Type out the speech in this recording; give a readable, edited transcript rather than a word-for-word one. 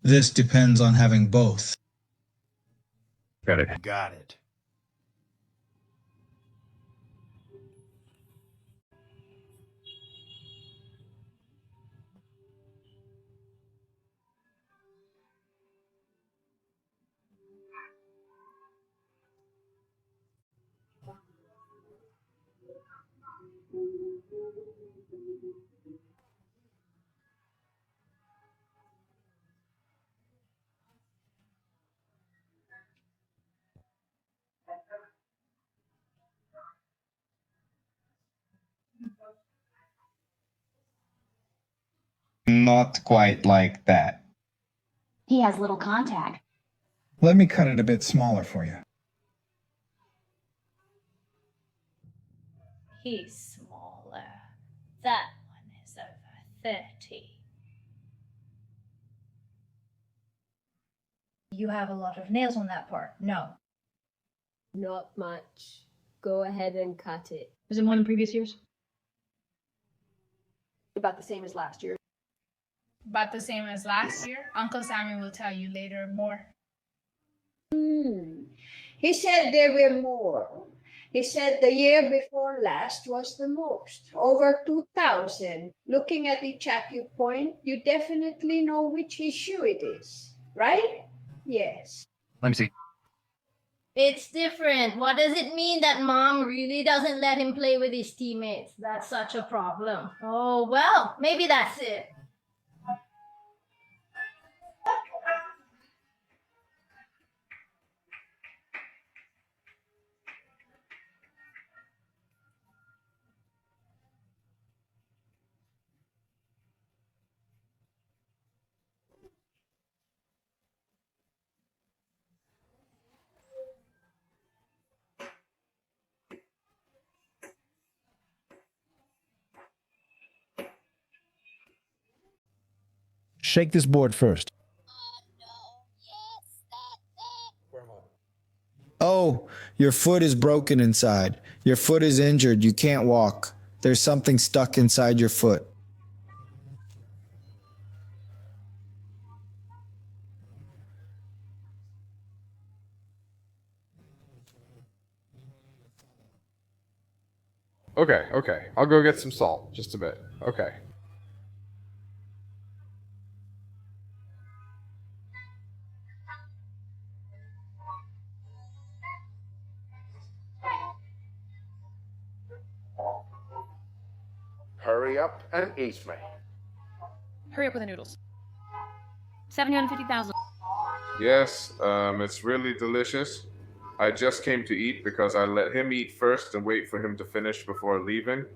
This depends on having both. Got it. Got it. Not quite like that. He has little contact. Let me cut it a bit smaller for you. He's smaller. That one is over 30. You have a lot of nails on that part. No. Not much. Go ahead and cut it. Was it more than previous years? About the same as last year. About the same as last year. Uncle Sammy will tell you later more. He said there were more. He said the year before last was the most, over 2,000. Looking at each acupoint, you definitely know which issue it is, right? Yes. Let me see. It's different. What does it mean that Mom really doesn't let him play with his teammates? That's such a problem. Oh, well, maybe that's it. Shake this board first. Oh, your foot is broken inside. Your foot is injured. You can't walk. There's something stuck inside your foot. Okay. I'll go get some salt. Just a bit. Okay. Hurry up and eat me. Hurry up with the noodles. 750,000. Yes, it's really delicious. I just came to eat because I let him eat first and wait for him to finish before leaving.